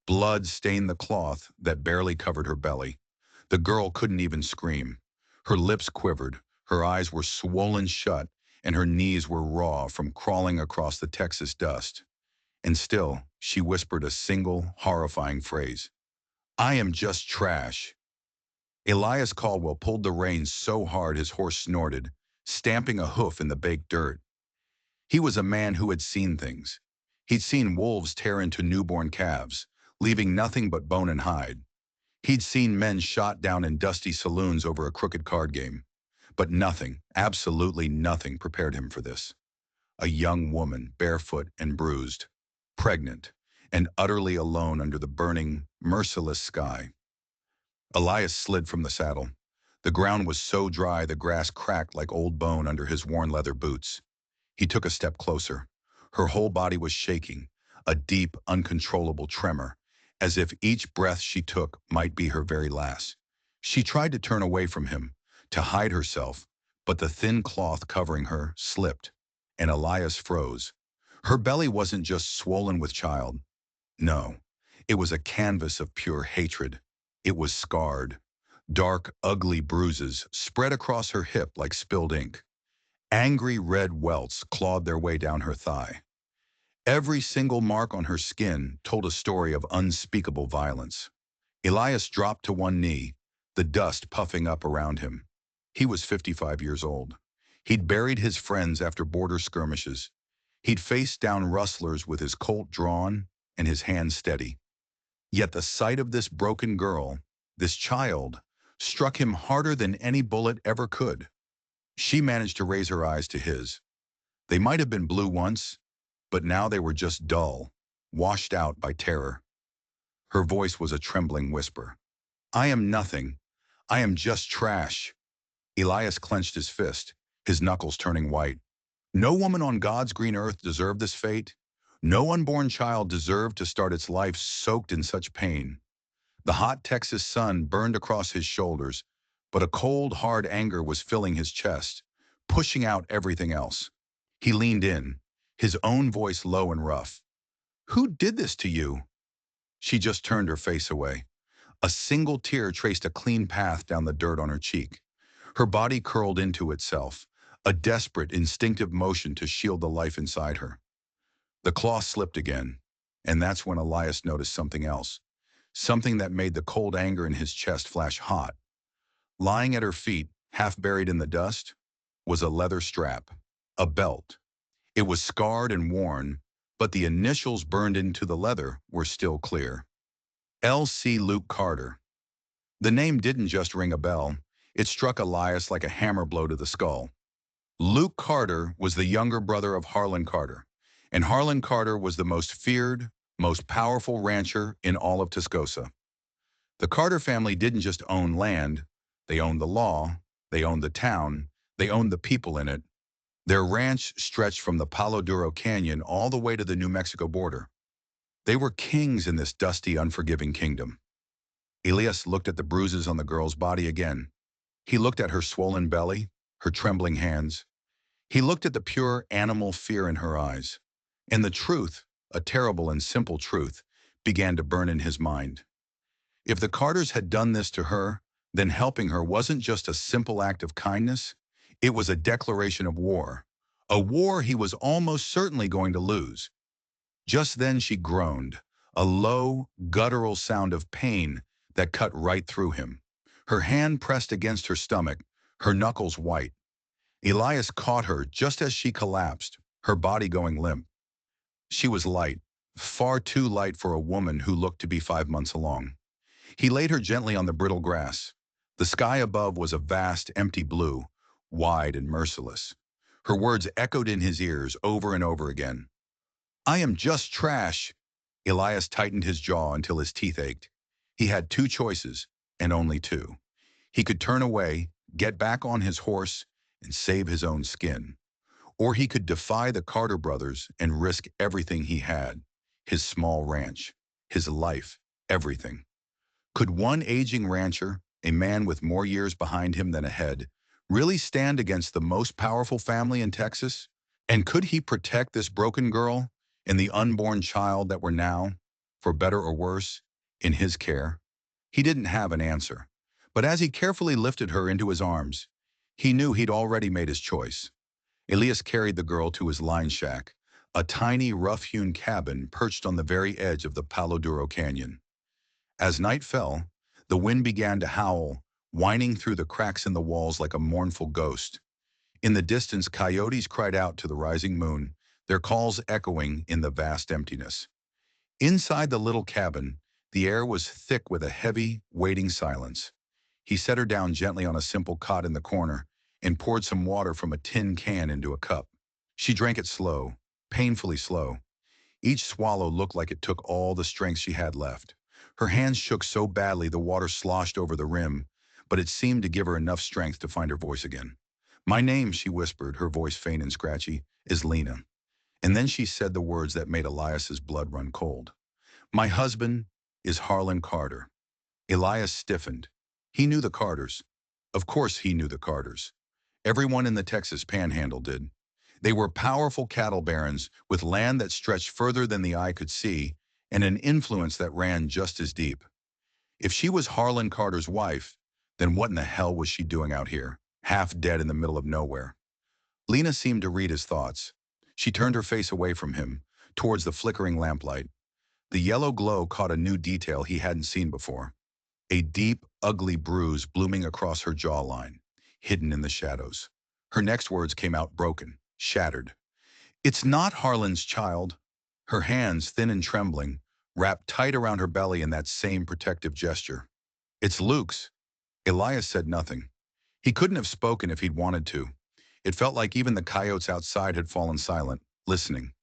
Blood stained the cloth that barely covered her belly. The girl couldn't even scream. Her lips quivered, her eyes were swollen shut, and her knees were raw from crawling across the Texas dust. And still, she whispered a single, horrifying phrase. "I am just trash." Elias Caldwell pulled the reins so hard his horse snorted, stamping a hoof in the baked dirt. He was a man who had seen things. He'd seen wolves tear into newborn calves, leaving nothing but bone and hide. He'd seen men shot down in dusty saloons over a crooked card game. But nothing, absolutely nothing, prepared him for this. A young woman, barefoot and bruised, pregnant, and utterly alone under the burning, merciless sky. Elias slid from the saddle. The ground was so dry the grass cracked like old bone under his worn leather boots. He took a step closer. Her whole body was shaking, a deep, uncontrollable tremor, as if each breath she took might be her very last. She tried to turn away from him, to hide herself, but the thin cloth covering her slipped, and Elias froze. Her belly wasn't just swollen with child. No, it was a canvas of pure hatred. It was scarred. Dark, ugly bruises spread across her hip like spilled ink. Angry red welts clawed their way down her thigh. Every single mark on her skin told a story of unspeakable violence. Elias dropped to one knee, the dust puffing up around him. He was 55 years old. He'd buried his friends after border skirmishes. He'd faced down rustlers with his Colt drawn and his hand steady. Yet the sight of this broken girl, this child, struck him harder than any bullet ever could. She managed to raise her eyes to his. They might have been blue once, but now they were just dull, washed out by terror. Her voice was a trembling whisper. "I am nothing. I am just trash." Elias clenched his fist, his knuckles turning white. No woman on God's green earth deserved this fate. No unborn child deserved to start its life soaked in such pain. The hot Texas sun burned across his shoulders, but a cold, hard anger was filling his chest, pushing out everything else. He leaned in, his own voice low and rough. "Who did this to you?" She just turned her face away. A single tear traced a clean path down the dirt on her cheek. Her body curled into itself, a desperate, instinctive motion to shield the life inside her. The cloth slipped again, and that's when Elias noticed something else. Something that made the cold anger in his chest flash hot. Lying at her feet, half buried in the dust, was a leather strap, a belt. It was scarred and worn, but the initials burned into the leather were still clear. L.C. Luke Carter. The name didn't just ring a bell, it struck Elias like a hammer blow to the skull. Luke Carter was the younger brother of Harlan Carter, and Harlan Carter was the most feared, most powerful rancher in all of Tascosa. The Carter family didn't just own land, they owned the law, they owned the town, they owned the people in it. Their ranch stretched from the Palo Duro Canyon all the way to the New Mexico border. They were kings in this dusty, unforgiving kingdom. Elias looked at the bruises on the girl's body again. He looked at her swollen belly, her trembling hands. He looked at the pure animal fear in her eyes. And the truth, a terrible and simple truth, began to burn in his mind. If the Carters had done this to her, then helping her wasn't just a simple act of kindness, it was a declaration of war. A war he was almost certainly going to lose. Just then she groaned, a low, guttural sound of pain that cut right through him. Her hand pressed against her stomach, her knuckles white. Elias caught her just as she collapsed, her body going limp. She was light, far too light for a woman who looked to be 5 months along. He laid her gently on the brittle grass. The sky above was a vast, empty blue, wide and merciless. Her words echoed in his ears over and over again. "I am just trash." Elias tightened his jaw until his teeth ached. He had two choices, and only two. He could turn away, get back on his horse, and save his own skin. Or he could defy the Carter brothers and risk everything he had, his small ranch, his life, everything. Could one aging rancher, a man with more years behind him than ahead, really stand against the most powerful family in Texas? And could he protect this broken girl and the unborn child that were now, for better or worse, in his care? He didn't have an answer. But as he carefully lifted her into his arms, he knew he'd already made his choice. Elias carried the girl to his line shack, a tiny, rough-hewn cabin perched on the very edge of the Palo Duro Canyon. As night fell, the wind began to howl, whining through the cracks in the walls like a mournful ghost. In the distance, coyotes cried out to the rising moon, their calls echoing in the vast emptiness. Inside the little cabin, the air was thick with a heavy, waiting silence. He set her down gently on a simple cot in the corner and poured some water from a tin can into a cup. She drank it slow, painfully slow. Each swallow looked like it took all the strength she had left. Her hands shook so badly the water sloshed over the rim, but it seemed to give her enough strength to find her voice again. "My name," she whispered, her voice faint and scratchy, "is Lena." And then she said the words that made Elias's blood run cold. "My husband is Harlan Carter." Elias stiffened. He knew the Carters. Of course he knew the Carters. Everyone in the Texas Panhandle did. They were powerful cattle barons with land that stretched further than the eye could see and an influence that ran just as deep. If she was Harlan Carter's wife, then what in the hell was she doing out here, half dead in the middle of nowhere? Lena seemed to read his thoughts. She turned her face away from him, towards the flickering lamplight. The yellow glow caught a new detail he hadn't seen before. A deep, ugly bruise blooming across her jawline, hidden in the shadows. Her next words came out broken, shattered. "It's not Harlan's child." Her hands, thin and trembling, wrapped tight around her belly in that same protective gesture. "It's Luke's." Elias said nothing. He couldn't have spoken if he'd wanted to. It felt like even the coyotes outside had fallen silent, listening.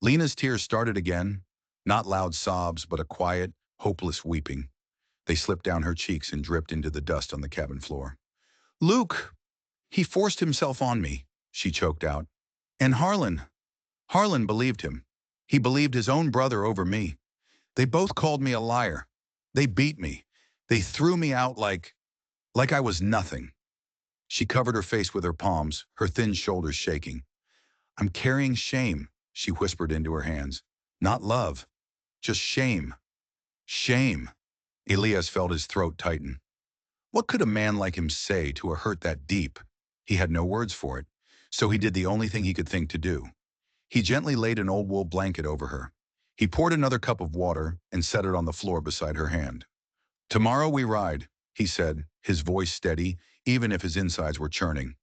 Lena's tears started again, not loud sobs, but a quiet, hopeless weeping. They slipped down her cheeks and dripped into the dust on the cabin floor. "Luke, he forced himself on me," she choked out. "And Harlan believed him. He believed his own brother over me. They both called me a liar. They beat me. They threw me out like I was nothing." She covered her face with her palms, her thin shoulders shaking. "I'm carrying shame," she whispered into her hands. "Not love, just shame. Shame." Elias felt his throat tighten. What could a man like him say to a hurt that deep? He had no words for it, so he did the only thing he could think to do. He gently laid an old wool blanket over her. He poured another cup of water and set it on the floor beside her hand. "Tomorrow we ride," he said, his voice steady, even if his insides were churning.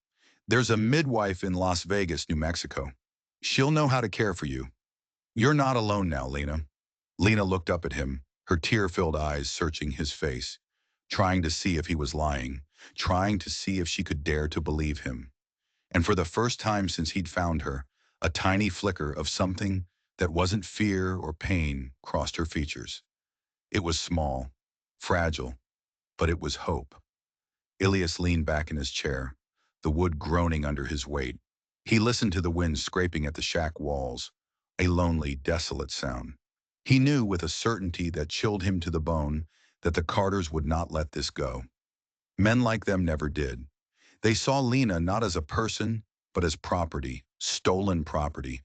"There's a midwife in Las Vegas, New Mexico. She'll know how to care for you. You're not alone now, Lena." Lena looked up at him, her tear-filled eyes searching his face, trying to see if he was lying, trying to see if she could dare to believe him. And for the first time since he'd found her, a tiny flicker of something that wasn't fear or pain crossed her features. It was small, fragile, but it was hope. Ilias leaned back in his chair, the wood groaning under his weight. He listened to the wind scraping at the shack walls, a lonely, desolate sound. He knew with a certainty that chilled him to the bone that the Carters would not let this go. Men like them never did. They saw Lena not as a person, but as property, stolen property.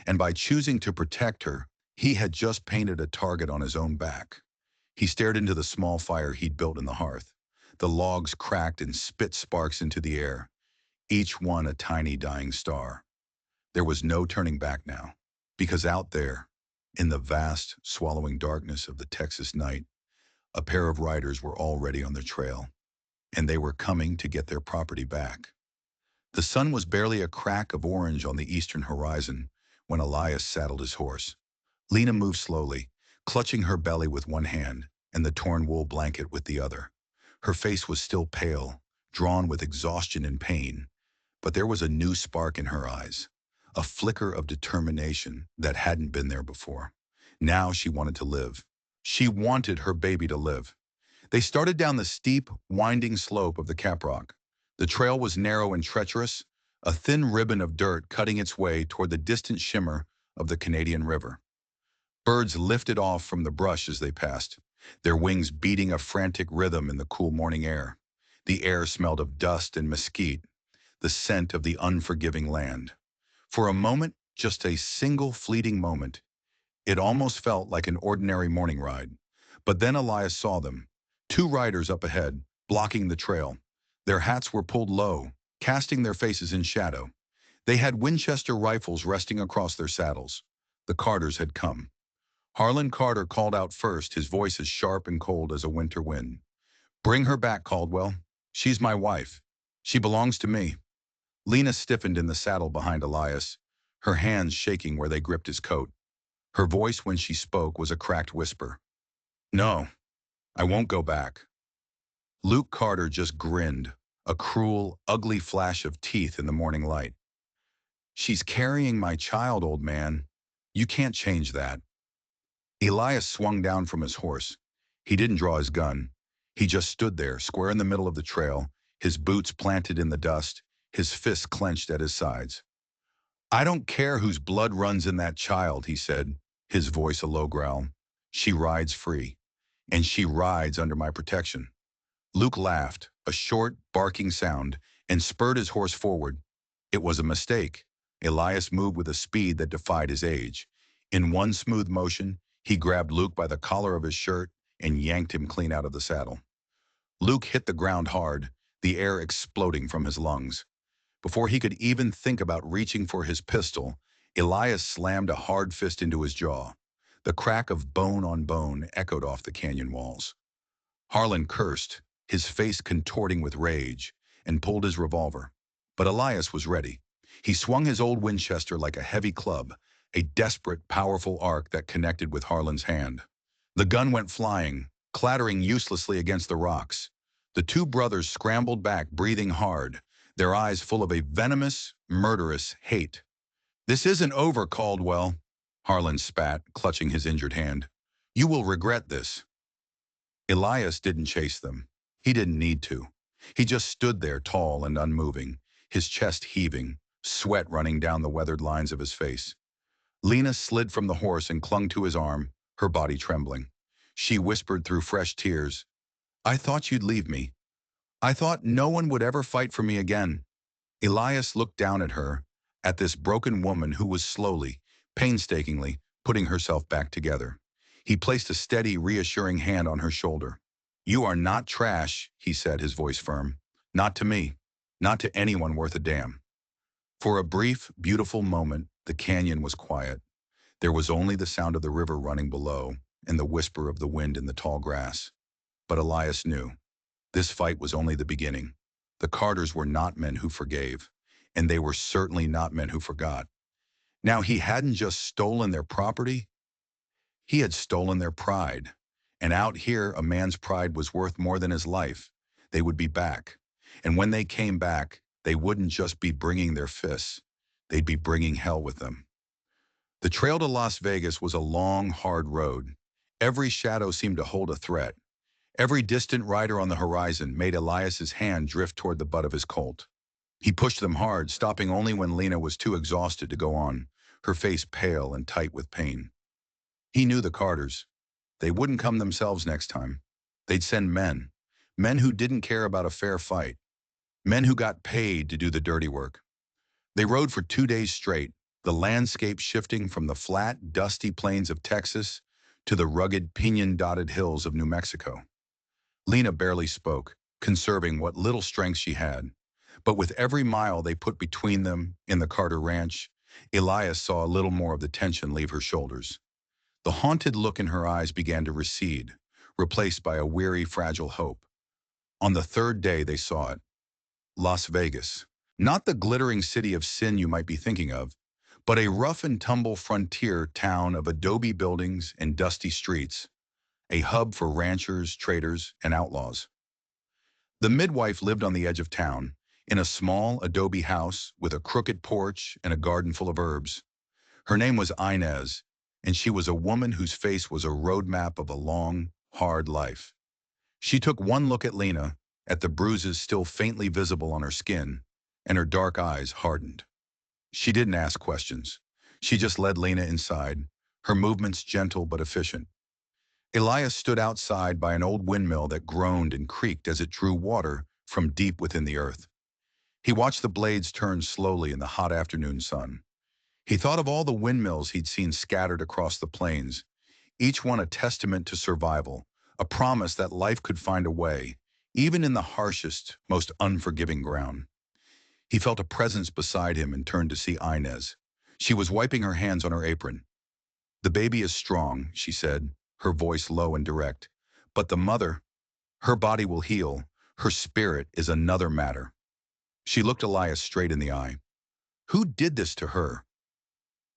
And by choosing to protect her, he had just painted a target on his own back. He stared into the small fire he'd built in the hearth. The logs cracked and spit sparks into the air, each one a tiny dying star. There was no turning back now, because out there, in the vast, swallowing darkness of the Texas night, a pair of riders were already on their trail, and they were coming to get their property back. The sun was barely a crack of orange on the eastern horizon when Elias saddled his horse. Lena moved slowly, clutching her belly with one hand and the torn wool blanket with the other. Her face was still pale, drawn with exhaustion and pain, but there was a new spark in her eyes, a flicker of determination that hadn't been there before. Now she wanted to live. She wanted her baby to live. They started down the steep, winding slope of the Caprock. The trail was narrow and treacherous, a thin ribbon of dirt cutting its way toward the distant shimmer of the Canadian River. Birds lifted off from the brush as they passed, their wings beating a frantic rhythm in the cool morning air. The air smelled of dust and mesquite, the scent of the unforgiving land. For a moment, just a single fleeting moment, It almost felt like an ordinary morning ride. But then Elias saw them. Two riders up ahead, blocking the trail. Their hats were pulled low, casting their faces in shadow. They had Winchester rifles resting across their saddles. The Carters had come. Harlan Carter called out first, his voice as sharp and cold as a winter wind. "Bring her back, Caldwell. She's my wife. She belongs to me." Lena stiffened in the saddle behind Elias, her hands shaking where they gripped his coat. Her voice when she spoke was a cracked whisper. "No, I won't go back." Luke Carter just grinned, a cruel, ugly flash of teeth in the morning light. "She's carrying my child, old man. You can't change that." Elias swung down from his horse. He didn't draw his gun. He just stood there, square in the middle of the trail, his boots planted in the dust, his fists clenched at his sides. "I don't care whose blood runs in that child," he said, his voice a low growl. "She rides free, and she rides under my protection." Luke laughed, a short, barking sound, and spurred his horse forward. It was a mistake. Elias moved with a speed that defied his age. In one smooth motion, he grabbed Luke by the collar of his shirt and yanked him clean out of the saddle. Luke hit the ground hard, the air exploding from his lungs. Before he could even think about reaching for his pistol, Elias slammed a hard fist into his jaw. The crack of bone on bone echoed off the canyon walls. Harlan cursed, his face contorting with rage, and pulled his revolver. But Elias was ready. He swung his old Winchester like a heavy club, a desperate, powerful arc that connected with Harlan's hand. The gun went flying, clattering uselessly against the rocks. The two brothers scrambled back, breathing hard, their eyes full of a venomous, murderous hate. "This isn't over, Caldwell," Harlan spat, clutching his injured hand. "You will regret this." Elias didn't chase them. He didn't need to. He just stood there, tall and unmoving, his chest heaving, sweat running down the weathered lines of his face. Lena slid from the horse and clung to his arm, her body trembling. She whispered through fresh tears, "I thought you'd leave me. I thought no one would ever fight for me again." Elias looked down at her, at this broken woman who was slowly, painstakingly, putting herself back together. He placed a steady, reassuring hand on her shoulder. "You are not trash," he said, his voice firm. "Not to me. Not to anyone worth a damn." For a brief, beautiful moment, the canyon was quiet. There was only the sound of the river running below and the whisper of the wind in the tall grass. But Elias knew. This fight was only the beginning. The Carters were not men who forgave, and they were certainly not men who forgot. Now, he hadn't just stolen their property, he had stolen their pride. And out here, a man's pride was worth more than his life. They would be back. And when they came back, they wouldn't just be bringing their fists. They'd be bringing hell with them. The trail to Las Vegas was a long, hard road. Every shadow seemed to hold a threat. Every distant rider on the horizon made Elias's hand drift toward the butt of his Colt. He pushed them hard, stopping only when Lena was too exhausted to go on, her face pale and tight with pain. He knew the Carters. They wouldn't come themselves next time. They'd send men. Men who didn't care about a fair fight. Men who got paid to do the dirty work. They rode for 2 days straight, the landscape shifting from the flat, dusty plains of Texas to the rugged, pinyon-dotted hills of New Mexico. Lena barely spoke, conserving what little strength she had. But with every mile they put between them in the Carter Ranch, Elias saw a little more of the tension leave her shoulders. The haunted look in her eyes began to recede, replaced by a weary, fragile hope. On the third day they saw it. Las Vegas. Not the glittering city of sin you might be thinking of, but a rough-and-tumble frontier town of adobe buildings and dusty streets, a hub for ranchers, traders, and outlaws. The midwife lived on the edge of town, in a small adobe house with a crooked porch and a garden full of herbs. Her name was Inez, and she was a woman whose face was a roadmap of a long, hard life. She took one look at Lena, at the bruises still faintly visible on her skin, and her dark eyes hardened. She didn't ask questions. She just led Lena inside, her movements gentle but efficient. Elias stood outside by an old windmill that groaned and creaked as it drew water from deep within the earth. He watched the blades turn slowly in the hot afternoon sun. He thought of all the windmills he'd seen scattered across the plains, each one a testament to survival, a promise that life could find a way, even in the harshest, most unforgiving ground. He felt a presence beside him and turned to see Inez. She was wiping her hands on her apron. "The baby is strong," she said, her voice low and direct. "But the mother, her body will heal. Her spirit is another matter." She looked Elias straight in the eye. "Who did this to her?"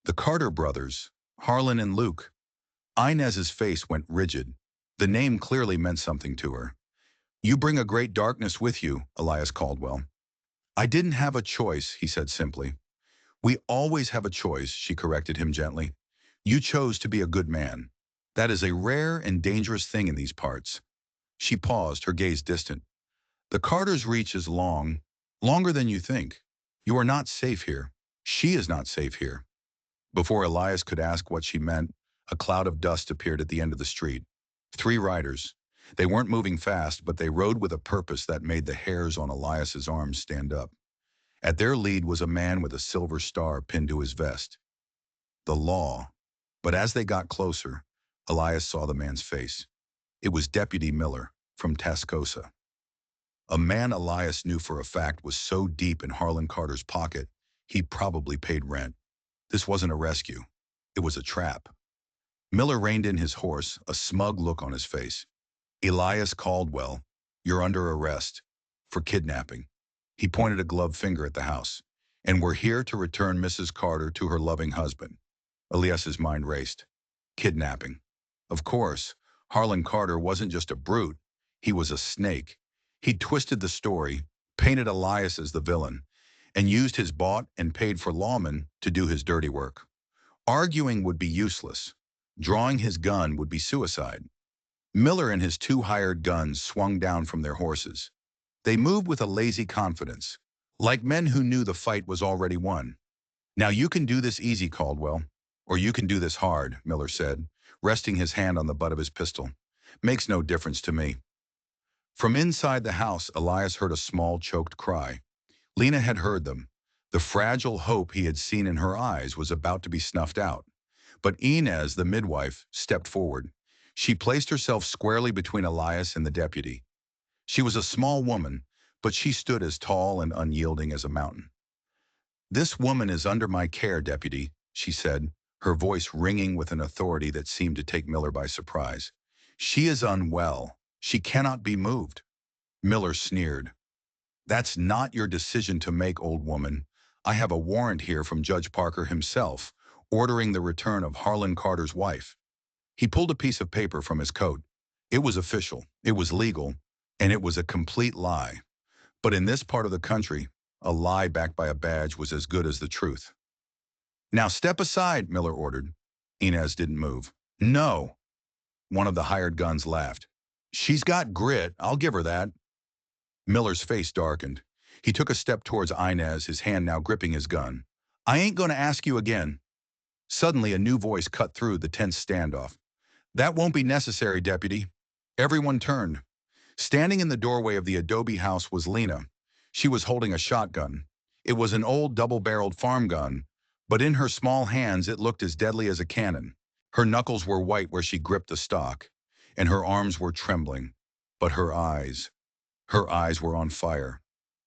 "The Carter brothers, Harlan and Luke." Inez's face went rigid. The name clearly meant something to her. "You bring a great darkness with you, Elias Caldwell." "I didn't have a choice," he said simply. "We always have a choice," she corrected him gently. "You chose to be a good man. That is a rare and dangerous thing in these parts." She paused, her gaze distant. "The Carter's reach is long, longer than you think. You are not safe here. She is not safe here." Before Elias could ask what she meant, a cloud of dust appeared at the end of the street. 3 riders. They weren't moving fast, but they rode with a purpose that made the hairs on Elias's arms stand up. At their lead was a man with a silver star pinned to his vest. The law. But as they got closer, Elias saw the man's face. It was Deputy Miller from Tascosa. A man Elias knew for a fact was so deep in Harlan Carter's pocket, he probably paid rent. This wasn't a rescue. It was a trap. Miller reined in his horse, a smug look on his face. "Elias Caldwell, you're under arrest for kidnapping." He pointed a gloved finger at the house. "And we're here to return Mrs. Carter to her loving husband." Elias's mind raced. Kidnapping. Of course, Harlan Carter wasn't just a brute. He was a snake. He twisted the story, painted Elias as the villain, and used his bought and paid for lawmen to do his dirty work. Arguing would be useless. Drawing his gun would be suicide. Miller and his 2 hired guns swung down from their horses. They moved with a lazy confidence, like men who knew the fight was already won. "Now you can do this easy, Caldwell, or you can do this hard," Miller said, resting his hand on the butt of his pistol. "Makes no difference to me." From inside the house, Elias heard a small, choked cry. Lena had heard them. The fragile hope he had seen in her eyes was about to be snuffed out. But Inez, the midwife, stepped forward. She placed herself squarely between Elias and the deputy. She was a small woman, but she stood as tall and unyielding as a mountain. "This woman is under my care, deputy," she said, her voice ringing with an authority that seemed to take Miller by surprise. "She is unwell. She cannot be moved." Miller sneered. "That's not your decision to make, old woman. I have a warrant here from Judge Parker himself, ordering the return of Harlan Carter's wife." He pulled a piece of paper from his coat. It was official, it was legal, and it was a complete lie. But in this part of the country, a lie backed by a badge was as good as the truth. "Now step aside," Miller ordered. Inez didn't move. "No." One of the hired guns laughed. "She's got grit, I'll give her that." Miller's face darkened. He took a step towards Inez, his hand now gripping his gun. "I ain't going to ask you again." Suddenly, a new voice cut through the tense standoff. "That won't be necessary, deputy." Everyone turned. Standing in the doorway of the adobe house was Lena. She was holding a shotgun. It was an old double-barreled farm gun, but in her small hands it looked as deadly as a cannon. Her knuckles were white where she gripped the stock, and her arms were trembling. But her eyes were on fire.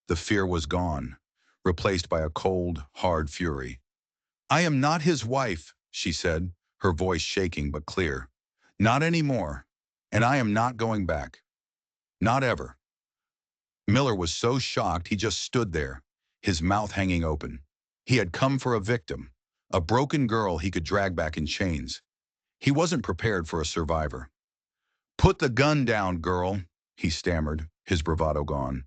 The fear was gone, replaced by a cold, hard fury. "I am not his wife," she said, her voice shaking but clear. "Not anymore. And I am not going back. Not ever." Miller was so shocked he just stood there, his mouth hanging open. He had come for a victim, a broken girl he could drag back in chains. He wasn't prepared for a survivor. "Put the gun down, girl," he stammered, his bravado gone.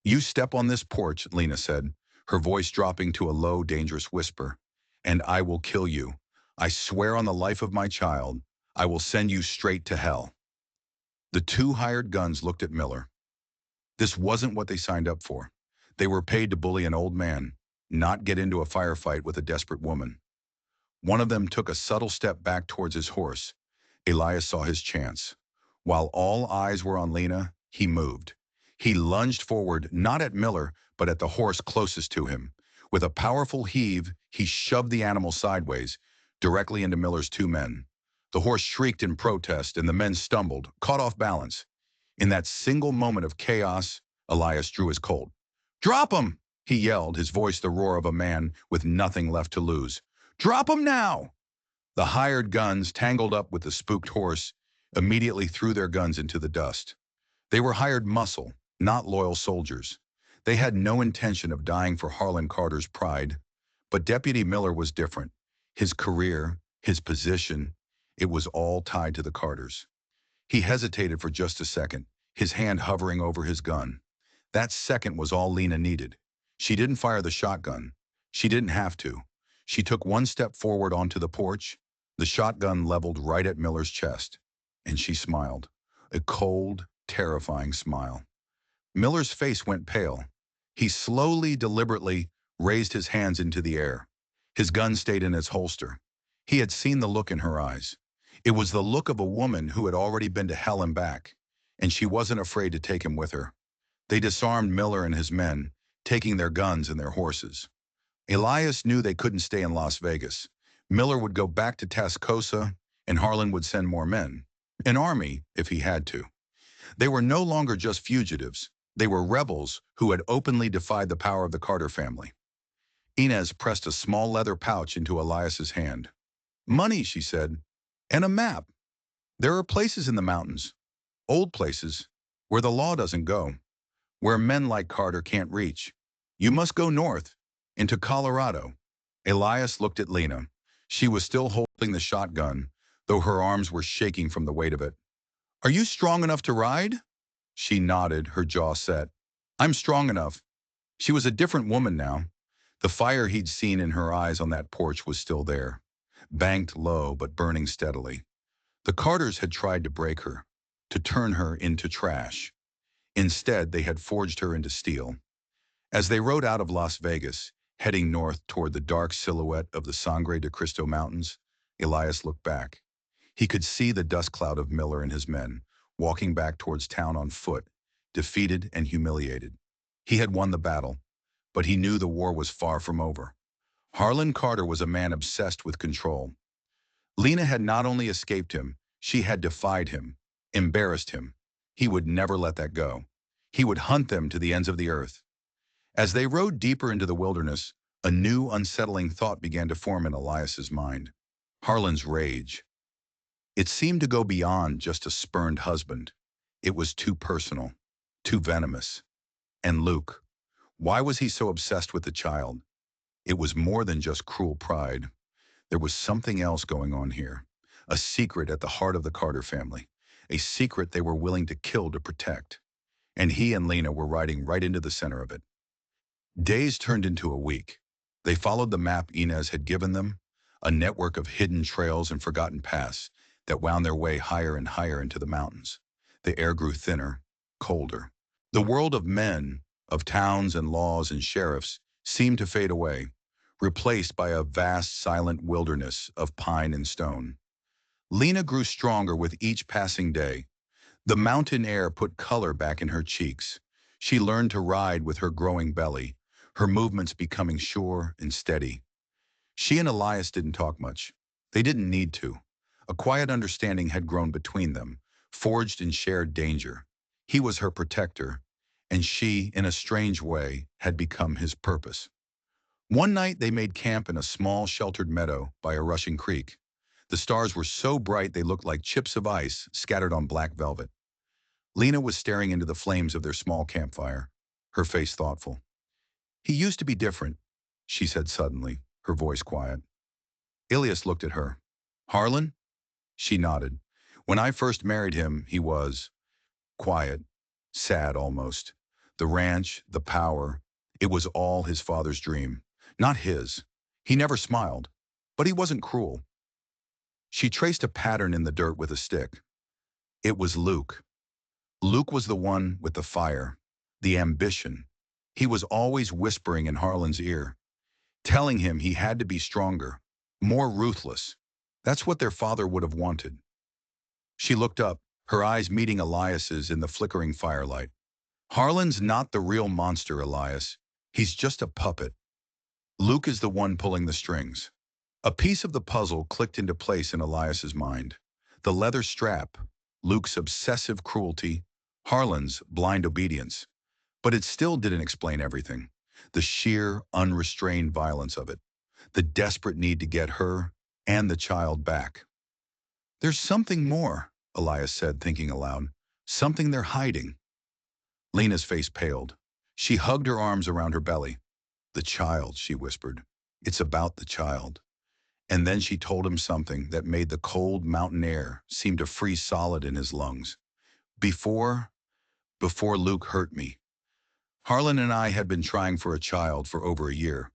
"You step on this porch," Lena said, her voice dropping to a low, dangerous whisper, "and I will kill you. I swear on the life of my child, I will send you straight to hell." The 2 hired guns looked at Miller. This wasn't what they signed up for. They were paid to bully an old man, not get into a firefight with a desperate woman. One of them took a subtle step back towards his horse. Elias saw his chance. While all eyes were on Lena, he moved. He lunged forward, not at Miller, but at the horse closest to him. With a powerful heave, he shoved the animal sideways, directly into Miller's two men. The horse shrieked in protest, and the men stumbled, caught off balance. In that single moment of chaos, Elias drew his Colt. "Drop him!" he yelled, his voice the roar of a man with nothing left to lose. "Drop him now!" The hired guns, tangled up with the spooked horse, immediately threw their guns into the dust. They were hired muscle, not loyal soldiers. They had no intention of dying for Harlan Carter's pride. But Deputy Miller was different. His career, his position, it was all tied to the Carters. He hesitated for just a second, his hand hovering over his gun. That second was all Lena needed. She didn't fire the shotgun. She didn't have to. She took one step forward onto the porch, the shotgun leveled right at Miller's chest. And she smiled. A cold, terrifying smile. Miller's face went pale. He slowly, deliberately raised his hands into the air. His gun stayed in its holster. He had seen the look in her eyes. It was the look of a woman who had already been to hell and back, and she wasn't afraid to take him with her. They disarmed Miller and his men, taking their guns and their horses. Elias knew they couldn't stay in Las Vegas. Miller would go back to Tascosa, and Harlan would send more men. An army, if he had to. They were no longer just fugitives. They were rebels who had openly defied the power of the Carter family. Inez pressed a small leather pouch into Elias's hand. "Money," she said, "and a map. There are places in the mountains, old places, where the law doesn't go, where men like Carter can't reach. You must go north, into Colorado." Elias looked at Lena. She was still holding the shotgun, though her arms were shaking from the weight of it. "Are you strong enough to ride?" She nodded, her jaw set. "I'm strong enough." She was a different woman now. The fire he'd seen in her eyes on that porch was still there, banked low but burning steadily. The Carters had tried to break her, to turn her into trash. Instead, they had forged her into steel. As they rode out of Las Vegas, heading north toward the dark silhouette of the Sangre de Cristo Mountains, Elias looked back. He could see the dust cloud of Miller and his men, walking back towards town on foot, defeated and humiliated. He had won the battle, but he knew the war was far from over. Harlan Carter was a man obsessed with control. Lena had not only escaped him, she had defied him, embarrassed him. He would never let that go. He would hunt them to the ends of the earth. As they rode deeper into the wilderness, a new unsettling thought began to form in Elias's mind. Harlan's rage. It seemed to go beyond just a spurned husband. It was too personal, too venomous. And Luke, why was he so obsessed with the child? It was more than just cruel pride. There was something else going on here. A secret at the heart of the Carter family. A secret they were willing to kill to protect. And he and Lena were riding right into the center of it. Days turned into a week. They followed the map Inez had given them, a network of hidden trails and forgotten paths that wound their way higher and higher into the mountains. The air grew thinner, colder. The world of men, of towns and laws and sheriffs, seemed to fade away, replaced by a vast, silent wilderness of pine and stone. Lena grew stronger with each passing day. The mountain air put color back in her cheeks. She learned to ride with her growing belly, her movements becoming sure and steady. She and Elias didn't talk much. They didn't need to. A quiet understanding had grown between them, forged in shared danger. He was her protector, and she, in a strange way, had become his purpose. One night they made camp in a small sheltered meadow by a rushing creek. The stars were so bright they looked like chips of ice scattered on black velvet. Lena was staring into the flames of their small campfire, her face thoughtful. "He used to be different," she said suddenly, her voice quiet. Ilias looked at her. "Harlan?" She nodded. "When I first married him, he was quiet, sad almost. The ranch, the power, it was all his father's dream, not his. He never smiled, but he wasn't cruel." She traced a pattern in the dirt with a stick. It was Luke. Luke was the one with the fire, the ambition. He was always whispering in Harlan's ear, telling him he had to be stronger, more ruthless. That's what their father would have wanted. She looked up, her eyes meeting Elias's in the flickering firelight. "Harlan's not the real monster, Elias. He's just a puppet." Luke is the one pulling the strings. A piece of the puzzle clicked into place in Elias's mind. The leather strap, Luke's obsessive cruelty, Harlan's blind obedience. But it still didn't explain everything. The sheer, unrestrained violence of it. The desperate need to get her and the child back. There's something more, Elias said, thinking aloud. Something they're hiding. Lena's face paled. She hugged her arms around her belly. The child, she whispered. It's about the child. And then she told him something that made the cold mountain air seem to freeze solid in his lungs. Before, before Luke hurt me, Harlan and I had been trying for a child for over a year.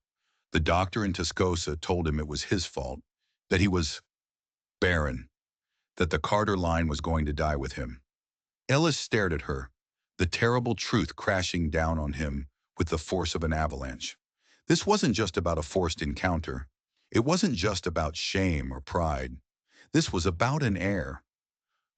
The doctor in Tascosa told him it was his fault, that he was barren, that the Carter line was going to die with him. Ellis stared at her, the terrible truth crashing down on him with the force of an avalanche. This wasn't just about a forced encounter. It wasn't just about shame or pride. This was about an heir.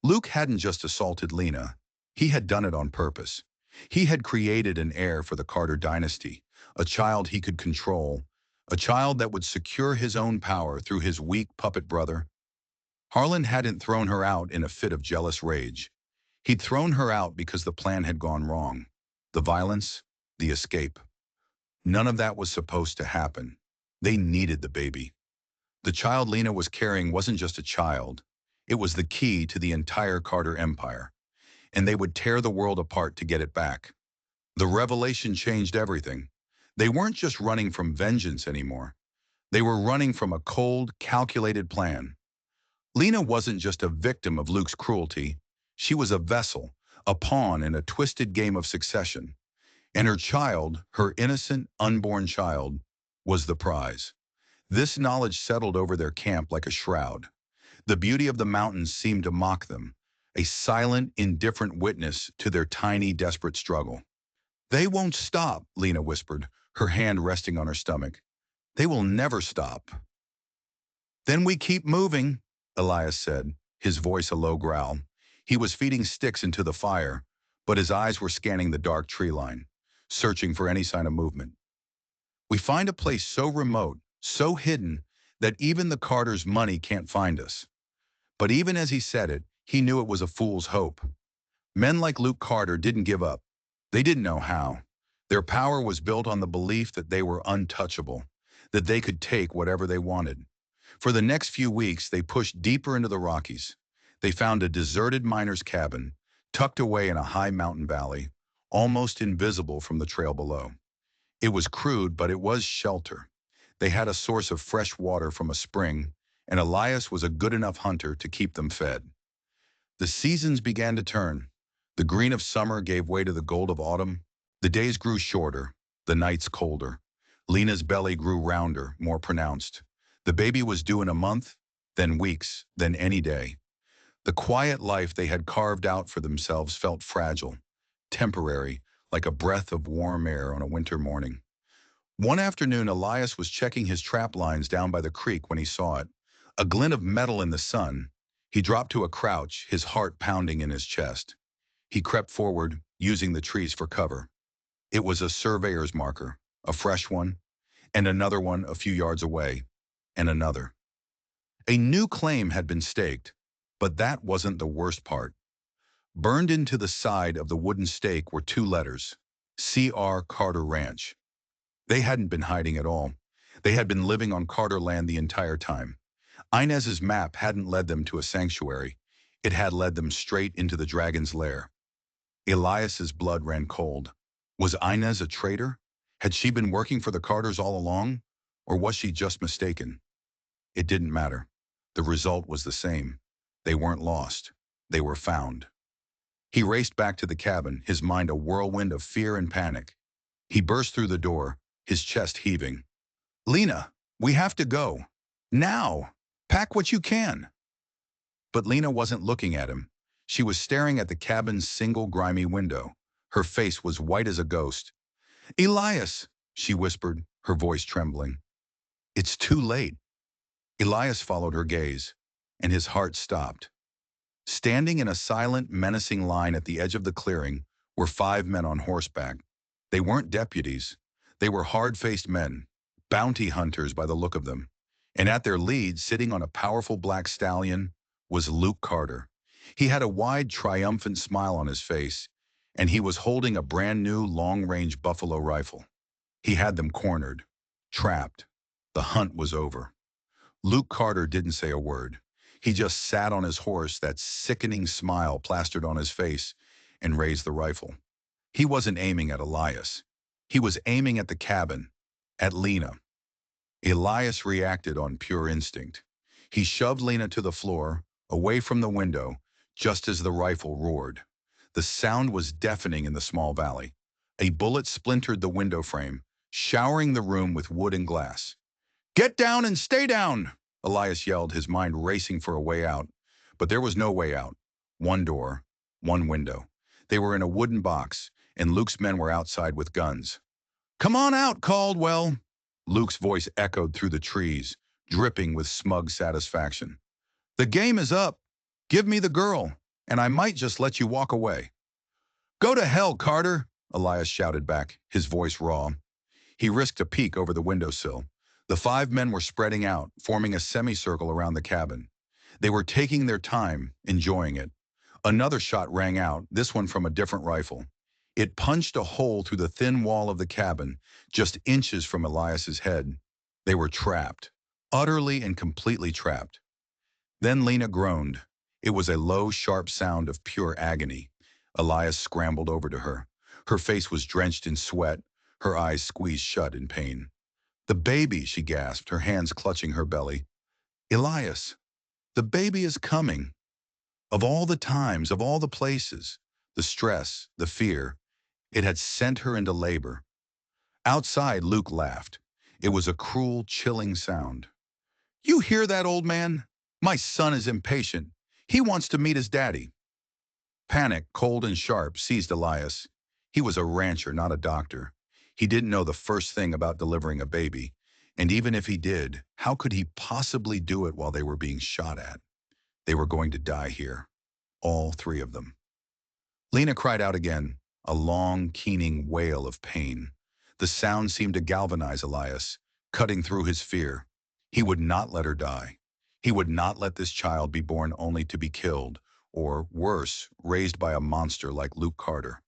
Luke hadn't just assaulted Lena. He had done it on purpose. He had created an heir for the Carter dynasty, a child he could control, a child that would secure his own power through his weak puppet brother. Harlan hadn't thrown her out in a fit of jealous rage. He'd thrown her out because the plan had gone wrong. The violence, the escape. None of that was supposed to happen. They needed the baby. The child Lena was carrying wasn't just a child. It was the key to the entire Carter empire. And they would tear the world apart to get it back. The revelation changed everything. They weren't just running from vengeance anymore. They were running from a cold, calculated plan. Lena wasn't just a victim of Luke's cruelty. She was a vessel, a pawn in a twisted game of succession. And her child, her innocent, unborn child, was the prize. This knowledge settled over their camp like a shroud. The beauty of the mountains seemed to mock them, a silent, indifferent witness to their tiny, desperate struggle. They won't stop, Lena whispered, her hand resting on her stomach. They will never stop. Then we keep moving, Elias said, his voice a low growl. He was feeding sticks into the fire, but his eyes were scanning the dark tree line, searching for any sign of movement. We find a place so remote, so hidden, that even the Carter's money can't find us. But even as he said it, he knew it was a fool's hope. Men like Luke Carter didn't give up. They didn't know how. Their power was built on the belief that they were untouchable, that they could take whatever they wanted. For the next few weeks, they pushed deeper into the Rockies. They found a deserted miner's cabin, tucked away in a high mountain valley, almost invisible from the trail below. It was crude, but it was shelter. They had a source of fresh water from a spring, and Elias was a good enough hunter to keep them fed. The seasons began to turn. The green of summer gave way to the gold of autumn. The days grew shorter, the nights colder. Lena's belly grew rounder, more pronounced. The baby was due in a month, then weeks, then any day. The quiet life they had carved out for themselves felt fragile, temporary, like a breath of warm air on a winter morning. One afternoon, Elias was checking his trap lines down by the creek when he saw it. A glint of metal in the sun. He dropped to a crouch, his heart pounding in his chest. He crept forward, using the trees for cover. It was a surveyor's marker, a fresh one, and another one a few yards away, and another. A new claim had been staked, but that wasn't the worst part. Burned into the side of the wooden stake were two letters, C.R. Carter Ranch. They hadn't been hiding at all. They had been living on Carter land the entire time. Inez's map hadn't led them to a sanctuary. It had led them straight into the dragon's lair. Elias's blood ran cold. Was Inez a traitor? Had she been working for the Carters all along? Or was she just mistaken? It didn't matter. The result was the same. They weren't lost. They were found. He raced back to the cabin, his mind a whirlwind of fear and panic. He burst through the door, his chest heaving. Lena, we have to go. Now! Pack what you can! But Lena wasn't looking at him. She was staring at the cabin's single grimy window. Her face was white as a ghost. Elias, she whispered, her voice trembling. It's too late. Elias followed her gaze, and his heart stopped. Standing in a silent, menacing line at the edge of the clearing were 5 men on horseback. They weren't deputies. They were hard-faced men, bounty hunters by the look of them. And at their lead, sitting on a powerful black stallion, was Luke Carter. He had a wide, triumphant smile on his face, and he was holding a brand new long-range buffalo rifle. He had them cornered, trapped. The hunt was over. Luke Carter didn't say a word. He just sat on his horse, that sickening smile plastered on his face, and raised the rifle. He wasn't aiming at Elias. He was aiming at the cabin, at Lena. Elias reacted on pure instinct. He shoved Lena to the floor, away from the window, just as the rifle roared. The sound was deafening in the small valley. A bullet splintered the window frame, showering the room with wood and glass. "Get down and stay down!" Elias yelled, his mind racing for a way out. But there was no way out. One door, one window. They were in a wooden box, and Luke's men were outside with guns. "Come on out, Caldwell!" Luke's voice echoed through the trees, dripping with smug satisfaction. "The game is up. Give me the girl, and I might just let you walk away." "Go to hell, Carter!" Elias shouted back, his voice raw. He risked a peek over the windowsill. The 5 men were spreading out, forming a semicircle around the cabin. They were taking their time, enjoying it. Another shot rang out, this one from a different rifle. It punched a hole through the thin wall of the cabin, just inches from Elias's head. They were trapped, utterly and completely trapped. Then Lena groaned. It was a low, sharp sound of pure agony. Elias scrambled over to her. Her face was drenched in sweat, her eyes squeezed shut in pain. "The baby," she gasped, her hands clutching her belly. "Elias, the baby is coming." Of all the times, of all the places, the stress, the fear, it had sent her into labor. Outside, Luke laughed. It was a cruel, chilling sound. "You hear that, old man? My son is impatient. He wants to meet his daddy." Panic, cold and sharp, seized Elias. He was a rancher, not a doctor. He didn't know the first thing about delivering a baby. And even if he did, how could he possibly do it while they were being shot at? They were going to die here. All 3 of them. Lena cried out again, a long, keening wail of pain. The sound seemed to galvanize Elias, cutting through his fear. He would not let her die. He would not let this child be born only to be killed, or worse, raised by a monster like Luke Carter.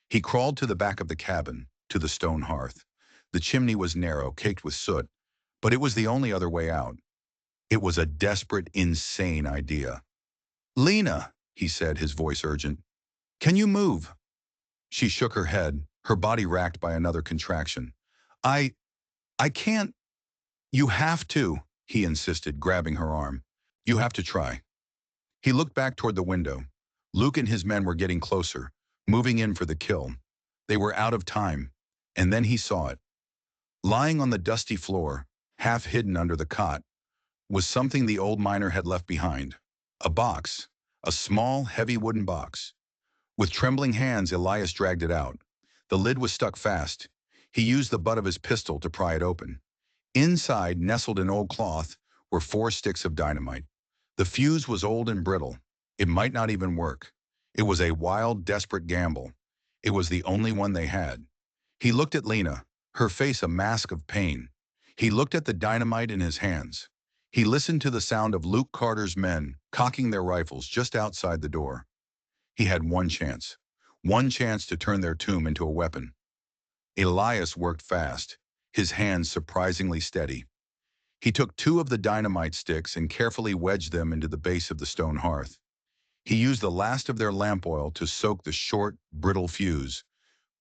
He crawled to the back of the cabin, to the stone hearth. The chimney was narrow, caked with soot, but it was the only other way out. It was a desperate, insane idea. "Lena," he said, his voice urgent, "can you move?" She shook her head, her body racked by another contraction. I can't." "You have to," he insisted, grabbing her arm. "You have to try." He looked back toward the window. Luke and his men were getting closer, moving in for the kill. They were out of time, and then he saw it. Lying on the dusty floor, half hidden under the cot, was something the old miner had left behind. A box, a small, heavy wooden box. With trembling hands, Elias dragged it out. The lid was stuck fast. He used the butt of his pistol to pry it open. Inside, nestled in old cloth, were 4 sticks of dynamite. The fuse was old and brittle. It might not even work. It was a wild, desperate gamble. It was the only one they had. He looked at Lena, her face a mask of pain. He looked at the dynamite in his hands. He listened to the sound of Luke Carter's men cocking their rifles just outside the door. He had one chance to turn their tomb into a weapon. Elias worked fast, his hands surprisingly steady. He took 2 of the dynamite sticks and carefully wedged them into the base of the stone hearth. He used the last of their lamp oil to soak the short, brittle fuse,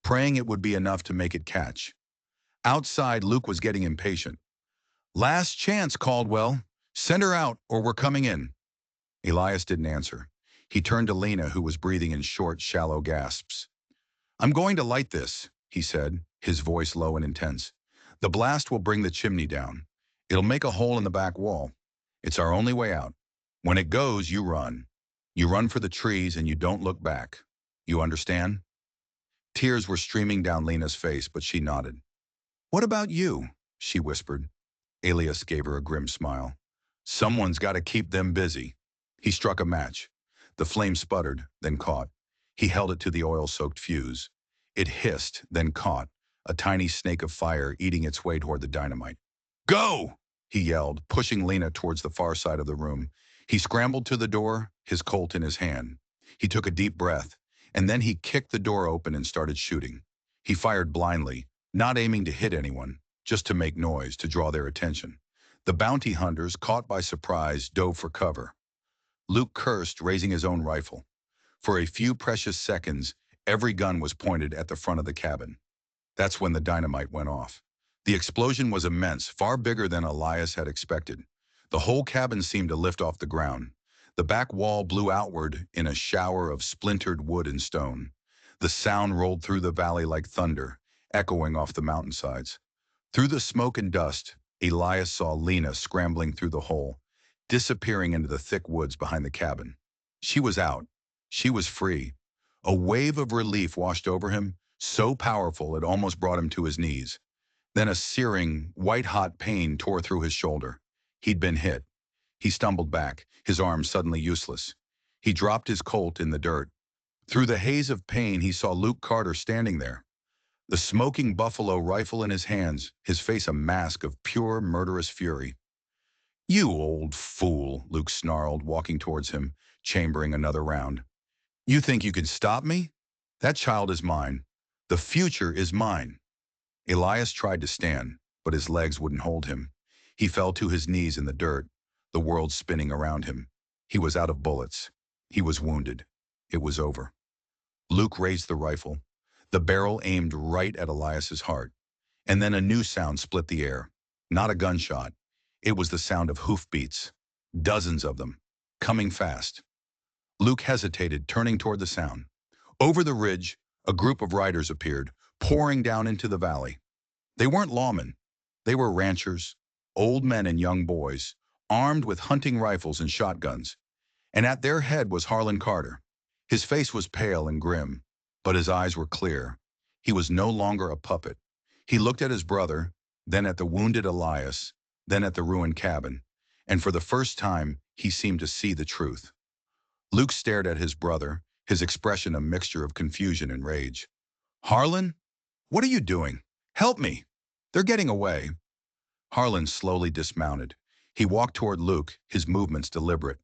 praying it would be enough to make it catch. Outside, Luke was getting impatient. "Last chance, Caldwell. Send her out, or we're coming in." Elias didn't answer. He turned to Lena, who was breathing in short, shallow gasps. "I'm going to light this," he said, his voice low and intense. "The blast will bring the chimney down. It'll make a hole in the back wall. It's our only way out. When it goes, you run. You run for the trees and you don't look back. You understand?" Tears were streaming down Lena's face, but she nodded. "What about you?" she whispered. Elias gave her a grim smile. "Someone's got to keep them busy." He struck a match. The flame sputtered, then caught. He held it to the oil-soaked fuse. It hissed, then caught, a tiny snake of fire eating its way toward the dynamite. Go! He yelled, pushing Lena towards the far side of the room. He scrambled to the door, his Colt in his hand. He took a deep breath, and then he kicked the door open and started shooting. He fired blindly, not aiming to hit anyone, just to make noise, to draw their attention. The bounty hunters, caught by surprise, dove for cover. Luke cursed, raising his own rifle. For a few precious seconds, every gun was pointed at the front of the cabin. That's when the dynamite went off. The explosion was immense, far bigger than Elias had expected. The whole cabin seemed to lift off the ground. The back wall blew outward in a shower of splintered wood and stone. The sound rolled through the valley like thunder, echoing off the mountainsides. Through the smoke and dust, Elias saw Lena scrambling through the hole, disappearing into the thick woods behind the cabin. She was out. She was free. A wave of relief washed over him, so powerful it almost brought him to his knees. Then a searing, white-hot pain tore through his shoulder. He'd been hit. He stumbled back, his arm suddenly useless. He dropped his Colt in the dirt. Through the haze of pain, he saw Luke Carter standing there, the smoking buffalo rifle in his hands, his face a mask of pure, murderous fury. "You old fool," Luke snarled, walking towards him, chambering another round. "You think you can stop me? That child is mine. The future is mine." Elias tried to stand, but his legs wouldn't hold him. He fell to his knees in the dirt, the world spinning around him. He was out of bullets. He was wounded. It was over. Luke raised the rifle. The barrel aimed right at Elias's heart. And then a new sound split the air. Not a gunshot. It was the sound of hoofbeats. Dozens of them. Coming fast. Luke hesitated, turning toward the sound. Over the ridge, a group of riders appeared, pouring down into the valley. They weren't lawmen. They were ranchers, old men and young boys, armed with hunting rifles and shotguns. And at their head was Harlan Carter. His face was pale and grim, but his eyes were clear. He was no longer a puppet. He looked at his brother, then at the wounded Elias, then at the ruined cabin, and for the first time, he seemed to see the truth. Luke stared at his brother, his expression a mixture of confusion and rage. "Harlan? What are you doing? Help me! They're getting away." Harlan slowly dismounted. He walked toward Luke, his movements deliberate.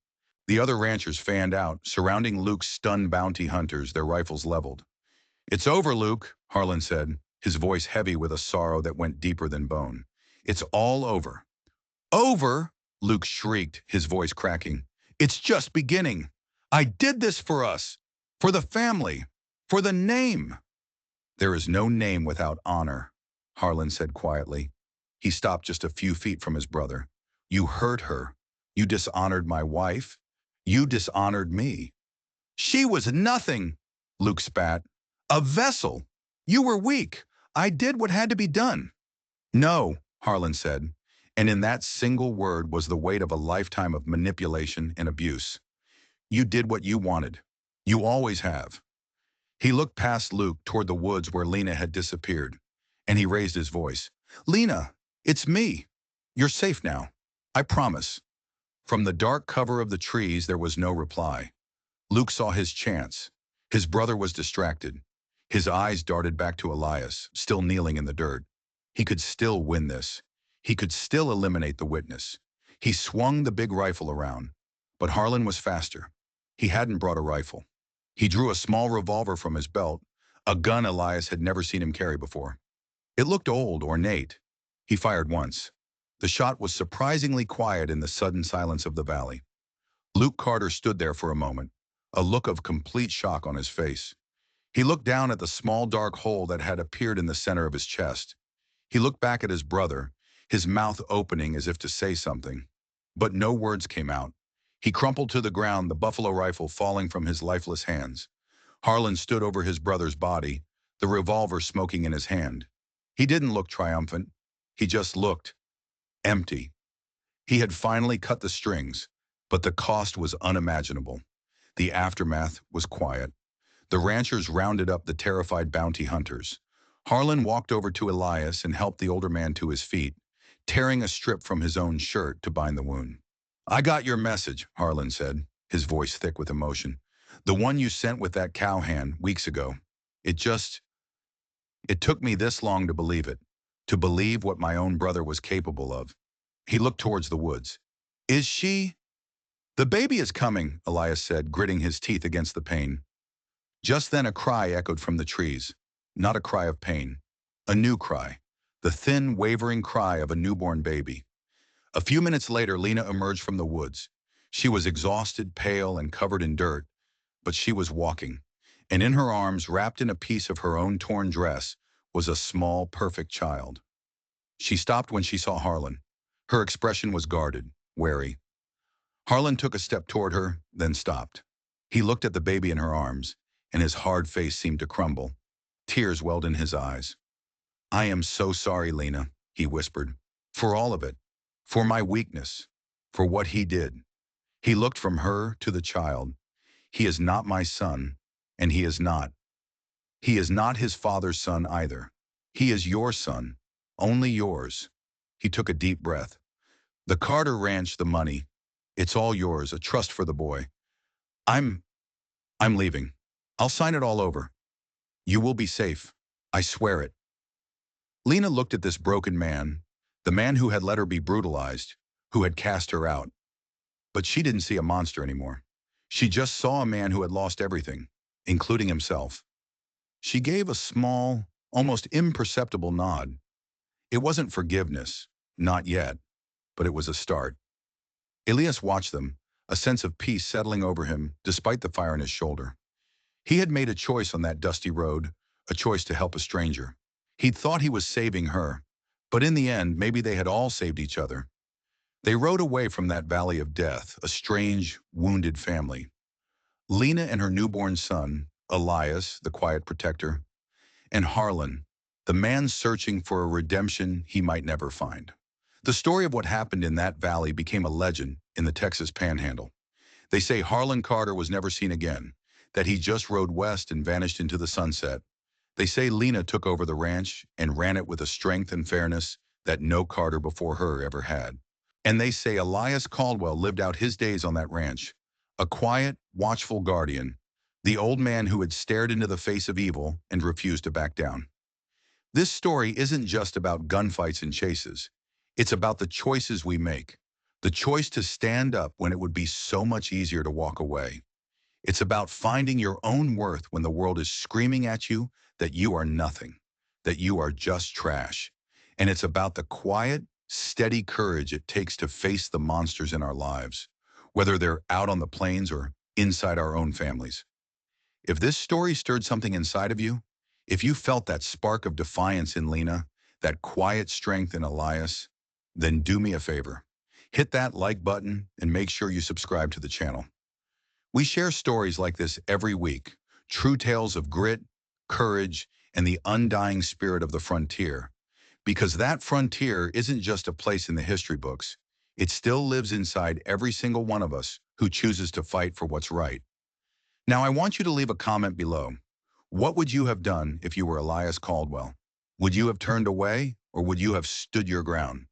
The other ranchers fanned out, surrounding Luke's stunned bounty hunters, their rifles leveled. "It's over, Luke," Harlan said, his voice heavy with a sorrow that went deeper than bone. "It's all over." "Over?" Luke shrieked, his voice cracking. "It's just beginning. I did this for us, for the family, for the name." "There is no name without honor," Harlan said quietly. He stopped just a few feet from his brother. "You hurt her. You dishonored my wife. You dishonored me." "She was nothing," Luke spat. "A vessel. You were weak. I did what had to be done." "No," Harlan said, and in that single word was the weight of a lifetime of manipulation and abuse. "You did what you wanted. You always have." He looked past Luke toward the woods where Lena had disappeared, and he raised his voice. "Lena, it's me. You're safe now. I promise." From the dark cover of the trees, there was no reply. Luke saw his chance. His brother was distracted. His eyes darted back to Elias, still kneeling in the dirt. He could still win this. He could still eliminate the witness. He swung the big rifle around, but Harlan was faster. He hadn't brought a rifle. He drew a small revolver from his belt, a gun Elias had never seen him carry before. It looked old, ornate. He fired once. The shot was surprisingly quiet in the sudden silence of the valley. Luke Carter stood there for a moment, a look of complete shock on his face. He looked down at the small dark hole that had appeared in the center of his chest. He looked back at his brother, his mouth opening as if to say something. But no words came out. He crumpled to the ground, the buffalo rifle falling from his lifeless hands. Harlan stood over his brother's body, the revolver smoking in his hand. He didn't look triumphant. He just looked empty. He had finally cut the strings, but the cost was unimaginable. The aftermath was quiet. The ranchers rounded up the terrified bounty hunters. Harlan walked over to Elias and helped the older man to his feet, tearing a strip from his own shirt to bind the wound. "I got your message," Harlan said, his voice thick with emotion. "The one you sent with that cowhand weeks ago. It just..." It took me this long to believe it, to believe what my own brother was capable of. He looked towards the woods. Is she? The baby is coming, Elias said, gritting his teeth against the pain. Just then a cry echoed from the trees. Not a cry of pain. A new cry. The thin, wavering cry of a newborn baby. A few minutes later, Lena emerged from the woods. She was exhausted, pale, and covered in dirt, but she was walking. And in her arms, wrapped in a piece of her own torn dress, was a small, perfect child. She stopped when she saw Harlan. Her expression was guarded, wary. Harlan took a step toward her, then stopped. He looked at the baby in her arms, and his hard face seemed to crumble. Tears welled in his eyes. I am so sorry, Lena, he whispered. For all of it. For my weakness. For what he did. He looked from her to the child. He is not my son, and he is not. He is not his father's son either. He is your son. Only yours. He took a deep breath. The Carter Ranch, the money. It's all yours, a trust for the boy. I'm leaving. I'll sign it all over. You will be safe. I swear it. Lena looked at this broken man, the man who had let her be brutalized, who had cast her out. But she didn't see a monster anymore. She just saw a man who had lost everything, including himself. She gave a small, almost imperceptible nod. It wasn't forgiveness, not yet, but it was a start. Elias watched them, a sense of peace settling over him despite the fire in his shoulder. He had made a choice on that dusty road, a choice to help a stranger. He'd thought he was saving her, but in the end, maybe they had all saved each other. They rode away from that valley of death, a strange, wounded family. Lena and her newborn son, Elias, the quiet protector, and Harlan, the man searching for a redemption he might never find. The story of what happened in that valley became a legend in the Texas Panhandle. They say Harlan Carter was never seen again, that he just rode west and vanished into the sunset. They say Lena took over the ranch and ran it with a strength and fairness that no Carter before her ever had. And they say Elias Caldwell lived out his days on that ranch, a quiet, watchful guardian, the old man who had stared into the face of evil and refused to back down. This story isn't just about gunfights and chases. It's about the choices we make, the choice to stand up when it would be so much easier to walk away. It's about finding your own worth when the world is screaming at you that you are nothing, that you are just trash. And it's about the quiet, steady courage it takes to face the monsters in our lives, whether they're out on the plains or inside our own families. If this story stirred something inside of you, if you felt that spark of defiance in Lena, that quiet strength in Elias, then do me a favor. Hit that like button and make sure you subscribe to the channel. We share stories like this every week, true tales of grit, courage, and the undying spirit of the frontier. Because that frontier isn't just a place in the history books. It still lives inside every single one of us who chooses to fight for what's right. Now, I want you to leave a comment below. What would you have done if you were Elias Caldwell? Would you have turned away, or would you have stood your ground?